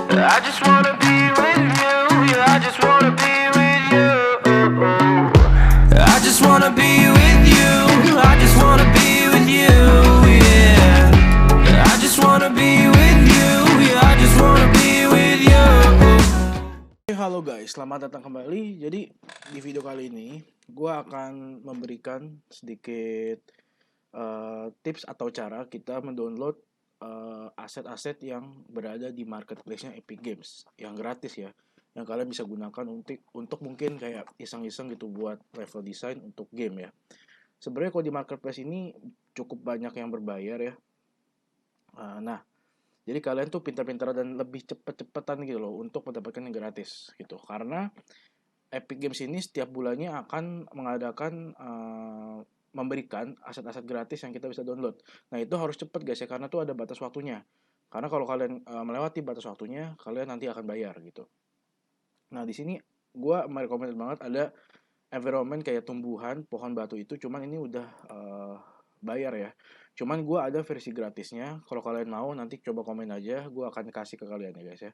I just wanna be with you. Yeah, I just wanna be with you. I just wanna be with you. I just wanna be with you. Yeah. I just wanna be with you. Yeah, I just wanna be with you. Halo guys, selamat datang kembali. Jadi di video kali ini gue akan memberikan sedikit tips atau cara kita mendownload aset-aset yang berada di marketplace-nya Epic Games yang gratis ya, yang kalian bisa gunakan untuk mungkin kayak iseng-iseng gitu buat level design untuk game ya. Sebenarnya kalau di marketplace ini cukup banyak yang berbayar ya. Nah, jadi kalian tuh pintar-pintar dan lebih cepet-cepetan gitu loh untuk mendapatkan yang gratis gitu. Karena Epic Games ini setiap bulannya akan mengadakan memberikan aset-aset gratis yang kita bisa download. Nah, itu harus cepet guys ya, karena tuh ada batas waktunya. Karena kalau kalian melewati batas waktunya, kalian nanti akan bayar gitu. Nah, di sini gue merekomend banget ada environment kayak tumbuhan, pohon batu itu, cuman ini udah bayar ya. Cuman gue ada versi gratisnya. Kalau kalian mau nanti coba komen aja, gue akan kasih ke kalian ya guys ya.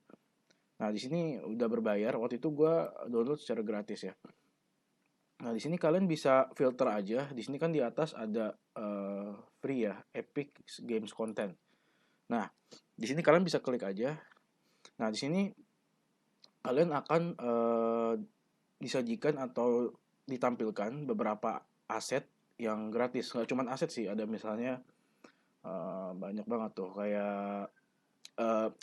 Nah, di sini udah berbayar. Waktu itu gue download secara gratis ya. Nah, di sini kalian bisa filter aja. Di sini kan di atas ada free ya, Epic Games Content. Nah, di sini kalian bisa klik aja. Nah, di sini kalian akan disajikan atau ditampilkan beberapa aset yang gratis. Nggak cuma aset sih, ada misalnya banyak banget tuh kayak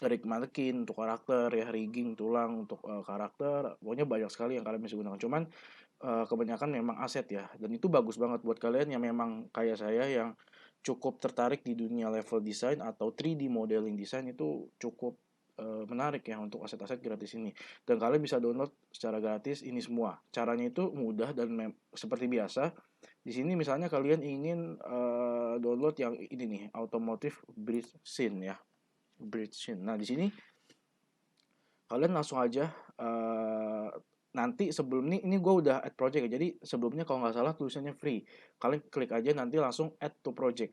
rig mannequin untuk karakter ya, rigging tulang untuk karakter. Pokoknya banyak sekali yang kalian bisa gunakan. Cuman kebanyakan memang aset ya, dan itu bagus banget buat kalian yang memang kayak saya yang cukup tertarik di dunia level design atau 3D modeling design. Itu cukup menarik ya untuk aset-aset gratis ini, dan kalian bisa download secara gratis ini semua. Caranya itu mudah dan seperti biasa. Di sini misalnya kalian ingin download yang ini nih, Automotive Bridge Scene ya, Bridge Scene. Nah, di sini kalian langsung aja nanti sebelum ini gue udah add project ya. Jadi sebelumnya kalau nggak salah tulisannya free. Kalian klik aja nanti langsung add to project.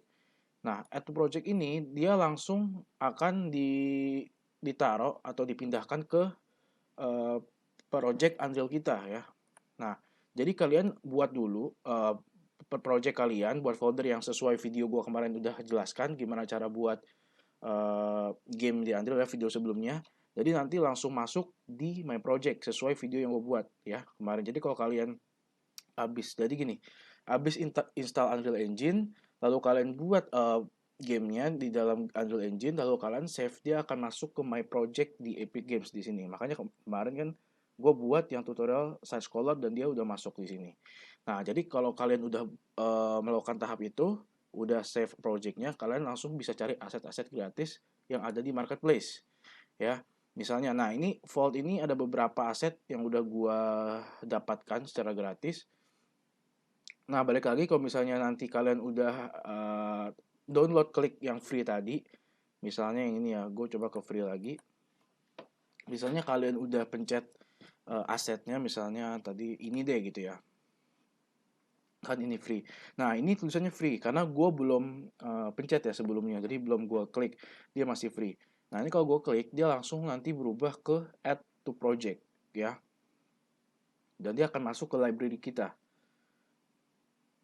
Nah, add to project ini dia langsung akan ditaruh atau dipindahkan ke project Unreal kita ya. Nah, jadi kalian buat dulu project kalian, buat folder yang sesuai video gue kemarin udah jelaskan gimana cara buat game di Unreal ya, video sebelumnya. Jadi nanti langsung masuk di my project sesuai video yang gue buat ya kemarin. Jadi kalau kalian jadi gini, habis install Unreal Engine, lalu kalian buat gamenya di dalam Unreal Engine, lalu kalian save, dia akan masuk ke my project di Epic Games di sini. Makanya kemarin kan gue buat yang tutorial side scroller dan dia udah masuk di sini. Nah, jadi kalau kalian udah melakukan tahap itu, udah save projectnya, kalian langsung bisa cari aset-aset gratis yang ada di marketplace ya. Misalnya, nah ini Vault ini ada beberapa aset yang udah gua dapatkan secara gratis. Nah, balik lagi kalau misalnya nanti kalian udah download, klik yang free tadi. Misalnya yang ini ya, gue coba ke free lagi. Misalnya kalian udah pencet asetnya, misalnya tadi ini deh gitu ya. Kan ini free. Nah, ini tulisannya free karena gue belum pencet ya sebelumnya, jadi belum gue klik, dia masih free. Nah, ini kalau gue klik, dia langsung nanti berubah ke add to project ya, dan dia akan masuk ke library kita.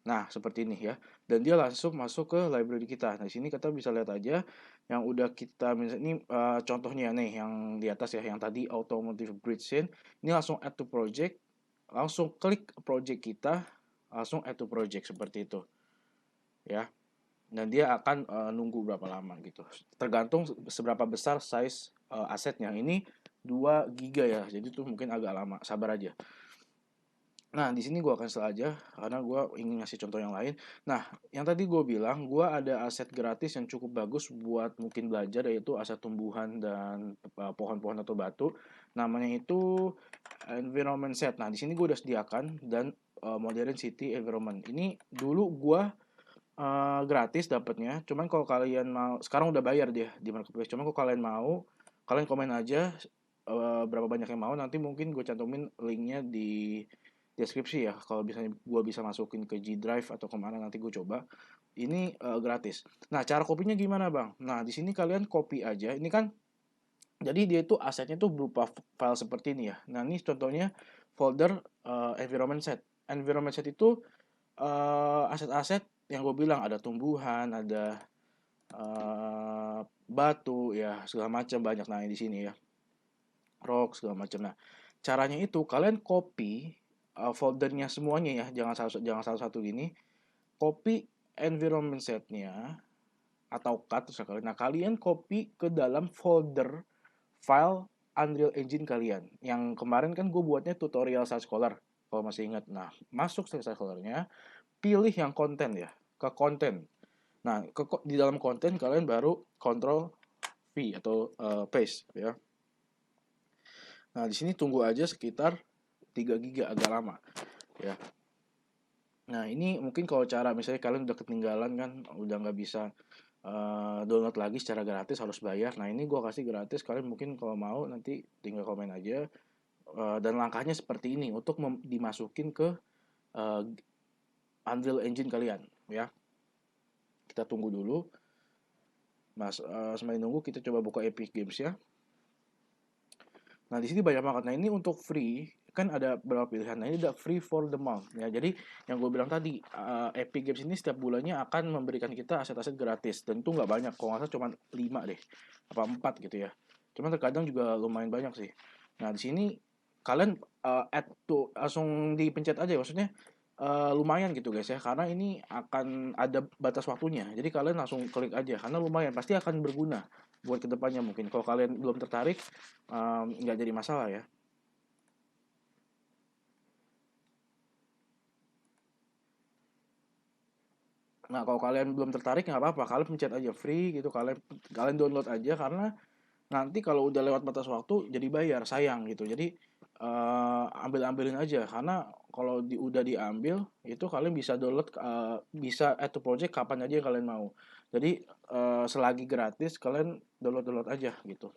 Nah, seperti ini ya, dan dia langsung masuk ke library kita. Nah, di sini kita bisa lihat aja yang udah kita, misalnya ini contohnya nih yang di atas ya, yang tadi Automotive Bridge Scene. Ini langsung add to project, langsung klik project kita, langsung add to project seperti itu ya. Dan dia akan nunggu berapa lama gitu, tergantung seberapa besar size asetnya. Ini 2 giga ya, jadi tuh mungkin agak lama, sabar aja. Nah, di sini gue akan cancel aja karena gue ingin ngasih contoh yang lain. Nah, yang tadi gue bilang, gue ada aset gratis yang cukup bagus buat mungkin belajar, yaitu aset tumbuhan dan pohon-pohon atau batu. Namanya itu environment set. Nah, di sini gue udah sediakan, dan modern city environment. Ini dulu gue gratis dapatnya. Cuman kalau kalian mau, sekarang udah bayar dia di marketplace. Cuman kalau kalian mau, kalian komen aja berapa banyak yang mau. Nanti mungkin gue cantumin linknya di deskripsi ya. Kalau misalnya gue bisa masukin ke G Drive atau kemana, nanti gue coba. Ini gratis. Nah, cara kopinya gimana bang? Nah, di sini kalian copy aja. Ini kan Jadi dia itu asetnya tuh berupa file seperti ini ya. Nah, ini contohnya folder environment set. Environment set itu aset-aset yang gue bilang ada tumbuhan, ada batu ya segala macam banyak nah di sini ya. Rock segala macam. Nah, caranya itu kalian copy foldernya semuanya ya, jangan satu-satu gini. Copy environment setnya atau cut terserah kalian. Nah, kalian copy ke dalam folder file Unreal Engine kalian. Yang kemarin kan gue buatnya tutorial Site Scholar, kalau masih ingat. Nah, masuk Site Scholar-nya, pilih yang konten ya, ke konten. Nah, di dalam konten kalian baru Ctrl V atau paste ya. Nah, di sini tunggu aja sekitar 3 GB agak lama ya. Nah, ini mungkin kalau cara misalnya kalian udah ketinggalan kan, udah nggak bisa download lagi secara gratis harus bayar. Nah, ini gue kasih gratis, kalian mungkin kalau mau nanti tinggal komen aja. Dan langkahnya seperti ini untuk dimasukin ke uh, Unreal Engine kalian ya. Kita tunggu dulu. Mas, sembari nunggu kita coba buka Epic Games ya. Nah, di sini banyak banget. Nah, ini untuk free kan ada beberapa pilihan. Nah, ini udah free for the month ya. Jadi yang gue bilang tadi, Epic Games ini setiap bulannya akan memberikan kita aset-aset gratis dan itu nggak banyak. Kalau nggak salah cuma 5 deh, apa 4 gitu ya. Cuma terkadang juga lumayan banyak sih. Nah, di sini kalian add tuh langsung dipencet aja, maksudnya lumayan gitu guys ya, karena ini akan ada batas waktunya. Jadi kalian langsung klik aja karena lumayan, pasti akan berguna buat kedepannya mungkin. Kalau kalian belum tertarik, nggak jadi masalah ya. Nah, kalau kalian belum tertarik nggak apa-apa, kalian pencet aja free gitu, kalian kalian download aja karena nanti kalau udah lewat batas waktu jadi bayar, sayang gitu. Jadi ambil-ambilin aja karena kalau udah diambil itu kalian bisa download, bisa add to project kapan aja yang kalian mau. Jadi selagi gratis kalian download aja gitu.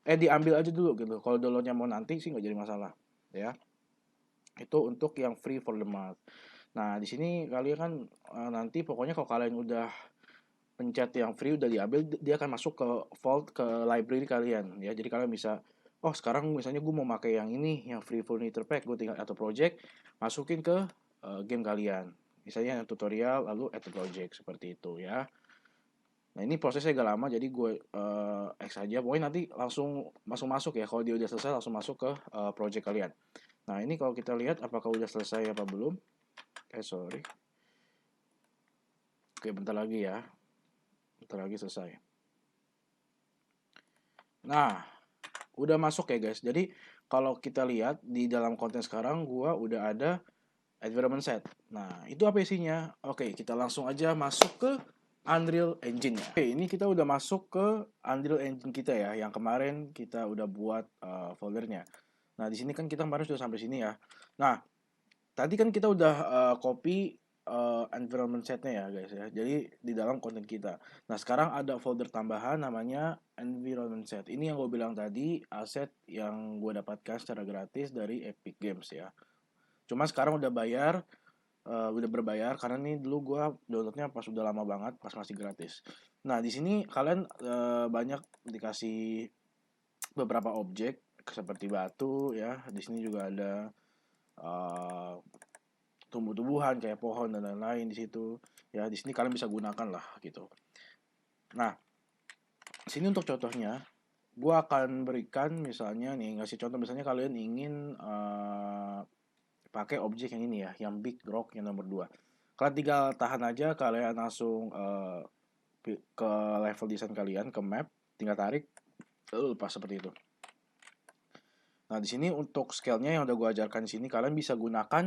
Diambil aja dulu gitu. Kalau downloadnya mau nanti sih nggak jadi masalah ya. Itu untuk yang free for the month. Nah, di sini kalian kan nanti pokoknya kalau kalian udah pencet yang free udah diambil, dia akan masuk ke vault, ke library kalian ya. Jadi kalian bisa, oh sekarang misalnya gue mau pakai yang ini, yang free furniture pack, gue tinggal atau project masukin ke game kalian. Misalnya yang tutorial lalu add to project seperti itu ya. Nah, ini prosesnya agak lama jadi gue X aja. Pokoknya nanti langsung masuk ya. Kalau dia udah selesai langsung masuk ke project kalian. Nah, ini kalau kita lihat apakah udah selesai apa belum. Sorry. Oke, bentar lagi ya. Bentar lagi selesai. Nah, udah masuk ya guys. Jadi kalau kita lihat di dalam konten sekarang gua udah ada environment set. Nah, itu apa isinya? Oke, kita langsung aja masuk ke Unreal Engine-nya. Oke, ini kita udah masuk ke Unreal Engine kita ya, yang kemarin kita udah buat foldernya. Nah, di sini kan kita kemarin sudah sampai sini ya. Nah, tadi kan kita udah copy environment setnya ya guys ya. Jadi di dalam konten kita. Nah, sekarang ada folder tambahan namanya environment set. Ini yang gue bilang tadi, aset yang gue dapatkan secara gratis dari Epic Games ya. Cuma sekarang udah bayar, udah berbayar karena nih dulu gue downloadnya pas udah lama banget, pas masih gratis. Nah, di sini kalian banyak dikasih beberapa objek seperti batu ya. Di sini juga ada tumbuh-tumbuhan kayak pohon dan lain-lain di situ ya. Di sini kalian bisa gunakan lah gitu. Nah, sini untuk contohnya gue akan berikan misalnya nih, ngasih contoh misalnya kalian ingin pakai objek yang ini ya, yang big rock yang nomor 2. Kalian tinggal tahan aja, kalian langsung ke level desain kalian, ke map, tinggal tarik lepas seperti itu. Nah, di sini untuk scale-nya yang udah gue ajarkan di sini kalian bisa gunakan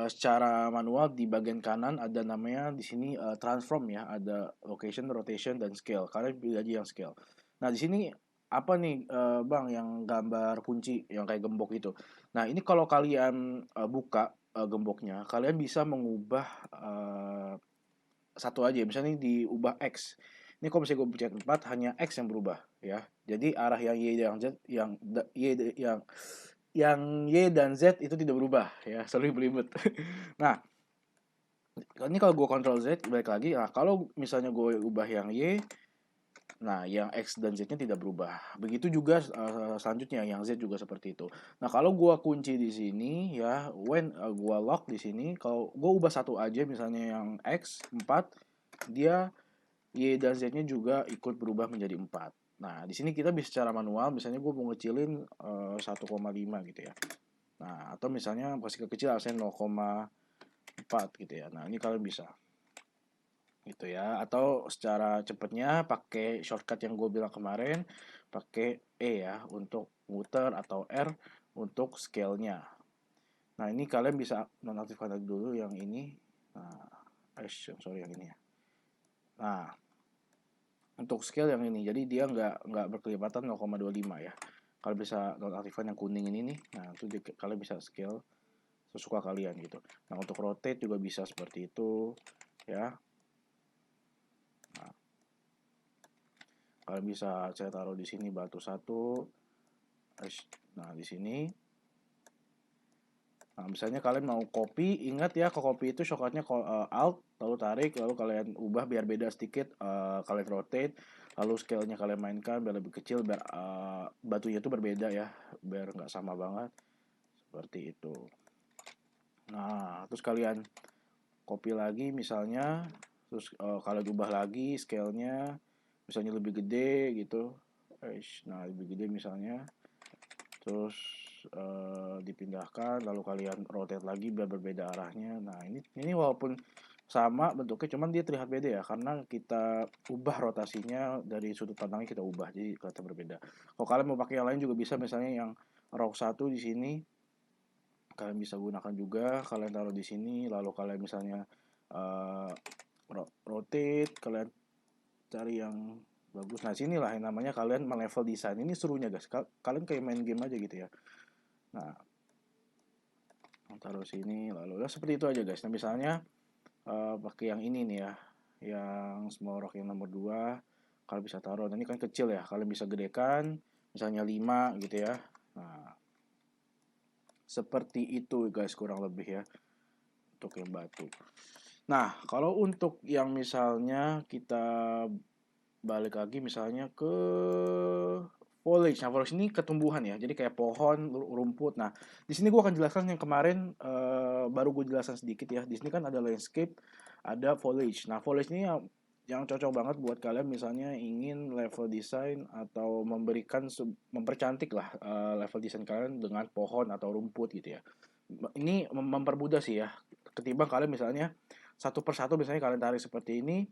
secara manual. Di bagian kanan ada namanya di sini transform ya, ada location, rotation dan scale. Kalian pilih aja yang scale. Nah, di sini apa nih Bang yang gambar kunci yang kayak gembok itu. Nah, ini kalau kalian buka gemboknya, kalian bisa mengubah satu aja. Misalnya ini diubah X. Ini kalau misalnya gue pencet 4 hanya X yang berubah ya. Jadi arah yang Y yang Z yang Y dan Z itu tidak berubah ya, sorry belibet. Nah, ini kalau gue Ctrl Z balik lagi. Nah, kalau misalnya gue ubah yang Y, Nah, yang X dan Z-nya tidak berubah. Begitu juga selanjutnya yang Z juga seperti itu. Nah, kalau gua kunci di sini ya, gua lock di sini, kalau gua ubah satu aja misalnya yang X 4, dia Y dan Z-nya juga ikut berubah menjadi 4. Nah, di sini kita bisa secara manual, misalnya gue mau ngecilin 1,5 gitu ya. Nah, atau misalnya kasih kecil misalnya 0,4 gitu ya. Nah, ini kalian bisa gitu ya. Atau secara cepatnya pakai shortcut yang gue bilang kemarin, pakai E ya untuk muter atau R untuk scale-nya. Nah, ini kalian bisa nonaktifkan dulu yang ini. Nah, sorry yang ini ya. Nah, untuk scale yang ini, jadi dia nggak berkelipatan 0,25 ya. Kalian bisa nonaktifkan yang kuning ini nih. Nah, itu kalian bisa scale sesuka kalian gitu. Nah, untuk rotate juga bisa seperti itu ya. Nah, kalian bisa saya taruh di sini batu satu. Nah, di sini. Nah, misalnya kalian mau copy, ingat ya ke copy itu shortcutnya alt, lalu tarik, lalu kalian ubah biar beda sedikit, kalian rotate, lalu scale-nya kalian mainkan biar lebih kecil, biar batunya itu berbeda ya, biar nggak sama banget, seperti itu. Nah, terus kalian copy lagi misalnya, terus kalian ubah lagi scale-nya, misalnya lebih gede gitu, nah lebih gede misalnya, terus dipindahkan lalu kalian rotate lagi biar berbeda arahnya. Nah, ini walaupun sama bentuknya cuman dia terlihat beda ya karena kita ubah rotasinya, dari sudut pandangnya kita ubah jadi kelihatan berbeda. Kalau kalian mau pakai yang lain juga bisa, misalnya yang rock 1 di sini kalian bisa gunakan juga, kalian taruh di sini lalu kalian misalnya uh, rotate, kalian cari yang bagus. Nah, sinilah yang namanya kalian melevel desain. Ini serunya guys, kalian kayak main game aja gitu ya. Nah, taruh sini lalu ya seperti itu aja guys. Nah, misalnya pakai yang ini nih ya, yang small rock yang nomor 2 kalian bisa taruh. Nah, ini kan kecil ya, kalian bisa gedekan misalnya 5 gitu ya. Nah, seperti itu guys kurang lebih ya untuk yang batu. Nah, kalau untuk yang misalnya kita balik lagi misalnya ke foliage. Nah, foliage ini ketumbuhan ya. Jadi kayak pohon, rumput. Nah, di sini gue akan jelaskan yang kemarin baru gue jelaskan sedikit ya. Di sini kan ada landscape, ada foliage. Nah, foliage ini yang cocok banget buat kalian misalnya ingin level design atau mempercantik lah level design kalian dengan pohon atau rumput gitu ya. Ini mempermudah sih ya. Ketimbang kalian misalnya satu persatu misalnya kalian tarik seperti ini,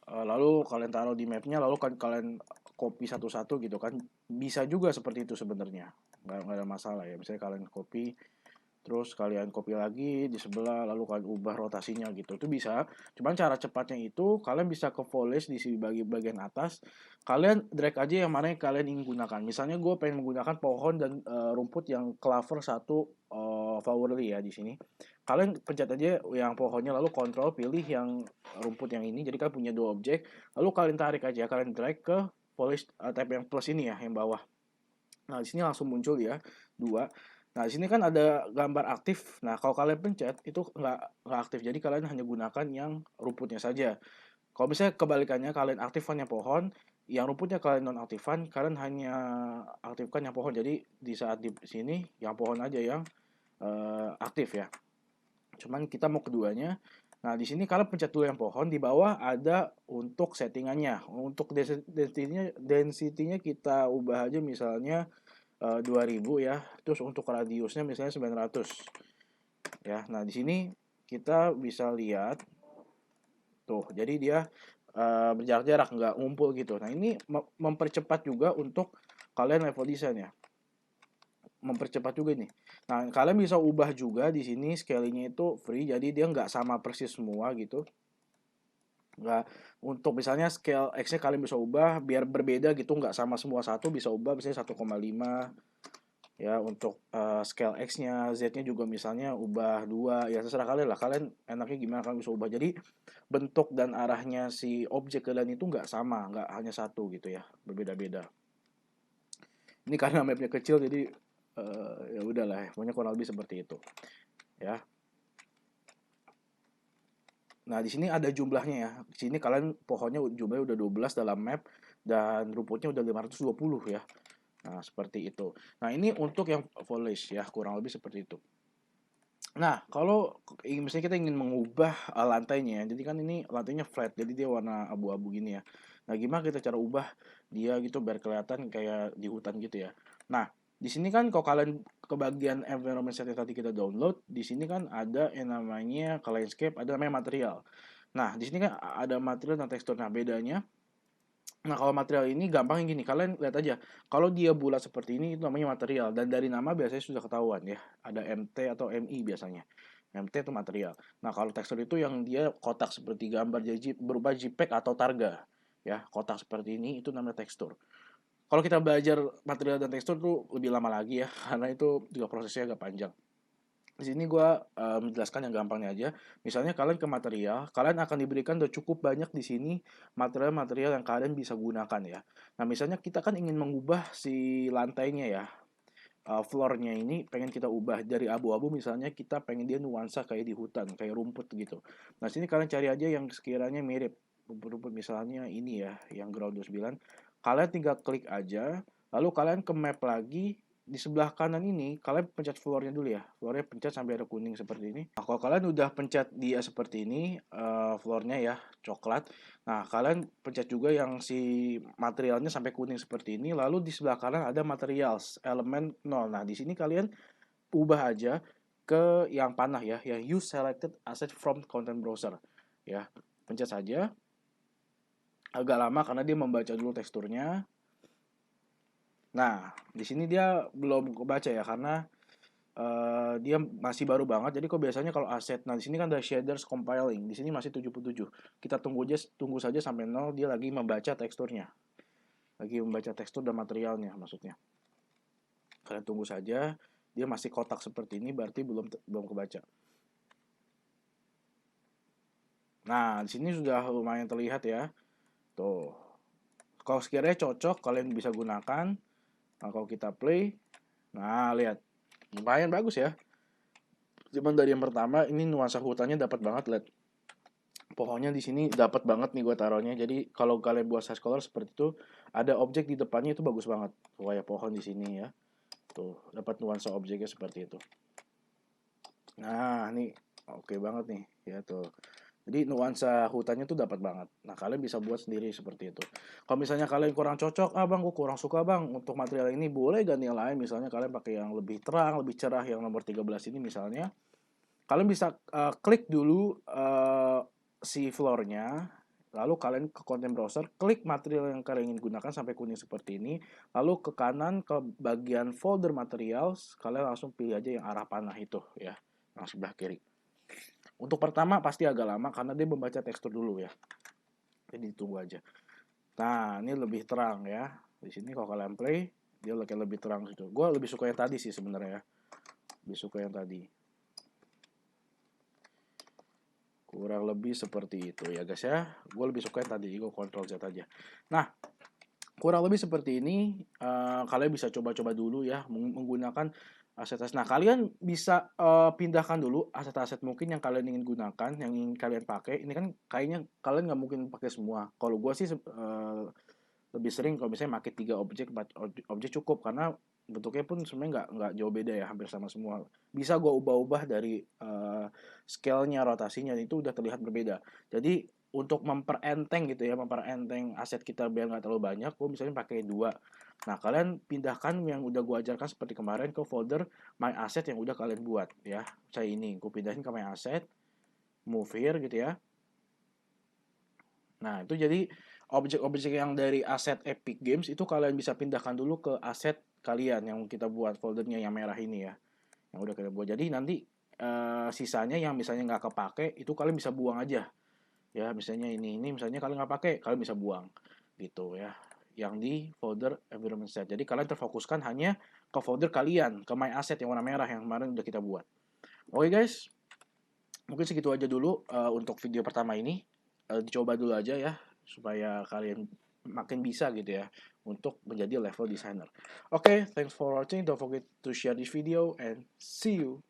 lalu kalian taruh di mapnya, lalu kalian copy satu-satu gitu kan, bisa juga seperti itu sebenarnya, nggak ada masalah ya. Misalnya kalian copy, terus kalian copy lagi di sebelah, lalu kalian ubah rotasinya gitu, itu bisa. Cuman cara cepatnya itu kalian bisa ke foliage di sini bagian atas, kalian drag aja yang mana yang kalian ingin gunakan. Misalnya gue pengen menggunakan pohon dan rumput yang clover satu flowery ya di sini. Kalian pencet aja yang pohonnya, lalu kontrol pilih yang rumput yang ini. Jadi kalian punya dua objek, lalu kalian tarik aja, kalian drag ke polish tab yang plus ini ya, yang bawah. Nah, di sini langsung muncul ya, dua. Nah, di sini kan ada gambar aktif. Nah, kalau kalian pencet itu nggak aktif. Jadi kalian hanya gunakan yang rumputnya saja. Kalau misalnya kebalikannya, kalian aktifkan yang pohon, yang rumputnya kalian nonaktifkan, kalian hanya aktifkan yang pohon. Jadi di saat di sini yang pohon aja yang aktif ya. Cuman kita mau keduanya. Nah, di sini kalian pencet dulu yang pohon, di bawah ada untuk settingannya. Untuk density-nya kita ubah aja misalnya 2000 ya. Terus untuk radiusnya misalnya 900 ya. Nah, di sini kita bisa lihat tuh. Jadi dia berjarak-jarak, nggak ngumpul gitu. Nah, ini mempercepat juga untuk kalian level design ya. Mempercepat juga nih. Nah, kalian bisa ubah juga di sini scalingnya itu free, jadi dia nggak sama persis semua gitu. Nggak, untuk misalnya scale X-nya kalian bisa ubah biar berbeda gitu, nggak sama semua satu, bisa ubah misalnya 1,5 ya untuk scale X-nya, Z-nya juga misalnya ubah 2 ya, terserah kalian lah, kalian enaknya gimana kalian bisa ubah. Jadi bentuk dan arahnya si objek kalian itu nggak sama, nggak hanya satu gitu ya, berbeda-beda. Ini karena mapnya kecil jadi ya udahlah ya, pokoknya kurang lebih seperti itu ya. Nah, di sini ada jumlahnya ya. Di sini kalian pohonnya jumlahnya udah 12 dalam map dan rumputnya udah 520 ya. Nah, seperti itu. Nah, ini untuk yang foliage ya, kurang lebih seperti itu. Nah, kalau misalnya kita ingin mengubah lantainya, jadi kan ini lantainya flat, jadi dia warna abu-abu gini ya. Nah, gimana kita cara ubah dia gitu biar kelihatan kayak di hutan gitu ya. Nah, di sini kan kalau kalian ke bagian environment set yang tadi kita download, di sini kan ada yang namanya ke landscape, ada namanya material. Nah, di sini kan ada material dan tekstur. Nah, bedanya, nah kalau material ini gampang gini, kalian lihat aja. Kalau dia bulat seperti ini itu namanya material dan dari nama biasanya sudah ketahuan ya. Ada MT atau MI biasanya. MT itu material. Nah, kalau tekstur itu yang dia kotak seperti gambar jadi berupa JPEG atau targa. Ya, kotak seperti ini itu namanya tekstur. Kalau kita belajar material dan tekstur tuh lebih lama lagi ya, karena itu juga prosesnya agak panjang. Di sini gue menjelaskan yang gampangnya aja. Misalnya kalian ke material, kalian akan diberikan udah cukup banyak di sini material-material yang kalian bisa gunakan ya. Nah, misalnya kita kan ingin mengubah si lantainya ya, floor-nya ini pengen kita ubah dari abu-abu, misalnya kita pengen dia nuansa kayak di hutan, kayak rumput gitu. Nah, sini kalian cari aja yang sekiranya mirip rumput-rumput, misalnya ini ya, yang ground 29. Kalian tinggal klik aja, lalu kalian ke map lagi. Di sebelah kanan ini kalian pencet floor-nya dulu ya. Floor-nya pencet sampai ada kuning seperti ini. Nah, kalau kalian udah pencet dia seperti ini, floor-nya ya coklat. Nah, kalian pencet juga yang si materialnya sampai kuning seperti ini. Lalu di sebelah kanan ada materials, elemen 0. Nah, di sini kalian ubah aja ke yang panah ya, yang use selected asset from content browser. Ya, pencet saja. Agak lama karena dia membaca dulu teksturnya. Nah, di sini dia belum kebaca ya karena dia masih baru banget. Jadi kok biasanya kalau aset, nah di sini kan ada shaders compiling. Di sini masih 77. Kita tunggu saja sampai 0, dia lagi membaca teksturnya. Lagi membaca tekstur dan materialnya maksudnya. Kalian tunggu saja, dia masih kotak seperti ini berarti belum kebaca. Nah, di sini sudah lumayan terlihat ya. Tuh. Kalau sekiranya cocok kalian bisa gunakan. Nah, kalau kita play, nah lihat. Lumayan bagus ya. Cuman dari yang pertama ini nuansa hutannya dapat banget, lihat. Pohonnya di sini dapat banget nih gue taruhnya. Jadi kalau kalian buat size color seperti itu, ada objek di depannya itu bagus banget. Kayak pohon di sini ya. Tuh, dapat nuansa objeknya seperti itu. Nah, ini oke banget nih ya tuh. Jadi nuansa hutannya tuh dapat banget. Nah, kalian bisa buat sendiri seperti itu. Kalau misalnya kalian kurang cocok, bang, gue kurang suka bang untuk material ini, boleh ganti yang lain. Misalnya kalian pakai yang lebih terang, lebih cerah, yang nomor 13 ini misalnya. Kalian bisa klik dulu si floor-nya, lalu kalian ke content browser, klik material yang kalian ingin gunakan sampai kuning seperti ini, lalu ke kanan ke bagian folder materials, kalian langsung pilih aja yang arah panah itu ya, yang sebelah kiri. Untuk pertama pasti agak lama karena dia membaca tekstur dulu ya. Jadi tunggu aja. Nah, ini lebih terang ya. Di sini kalau kalian play, dia lebih terang gitu. Gue lebih suka yang tadi sih sebenarnya ya. Lebih suka yang tadi. Kurang lebih seperti itu ya guys ya. Gue lebih suka yang tadi, gue Ctrl Z aja. Nah, kurang lebih seperti ini. Kalian bisa coba-coba dulu ya menggunakan aset-aset. Nah, kalian bisa pindahkan dulu aset-aset mungkin yang kalian ingin gunakan, yang ingin kalian pakai. Ini kan kayaknya kalian nggak mungkin pakai semua. Kalau gue sih lebih sering kalau misalnya pakai 3 objek, 4 objek cukup karena bentuknya pun sebenarnya nggak jauh beda ya, hampir sama semua. Bisa gue ubah-ubah dari scale-nya, rotasinya itu udah terlihat berbeda. Jadi untuk memperenteng gitu ya, memperenteng aset kita biar nggak terlalu banyak, gue misalnya pakai 2. Nah, kalian pindahkan yang udah gue ajarkan seperti kemarin ke folder my asset yang udah kalian buat ya. Saya ini, gue pindahin ke my asset, move here gitu ya. Nah, itu jadi objek-objek yang dari aset Epic Games itu kalian bisa pindahkan dulu ke aset kalian yang kita buat, foldernya yang merah ini ya. Yang udah kita buat. Jadi nanti sisanya yang misalnya nggak kepake itu kalian bisa buang aja. Ya, misalnya ini misalnya kalian nggak pakai, kalian bisa buang gitu ya. Yang di folder environment set. Jadi kalian terfokuskan hanya ke folder kalian, ke my asset yang warna merah yang kemarin udah kita buat. Oke guys, mungkin segitu aja dulu untuk video pertama ini. Dicoba dulu aja ya supaya kalian makin bisa gitu ya untuk menjadi level designer. Oke, thanks for watching. Don't forget to share this video and see you.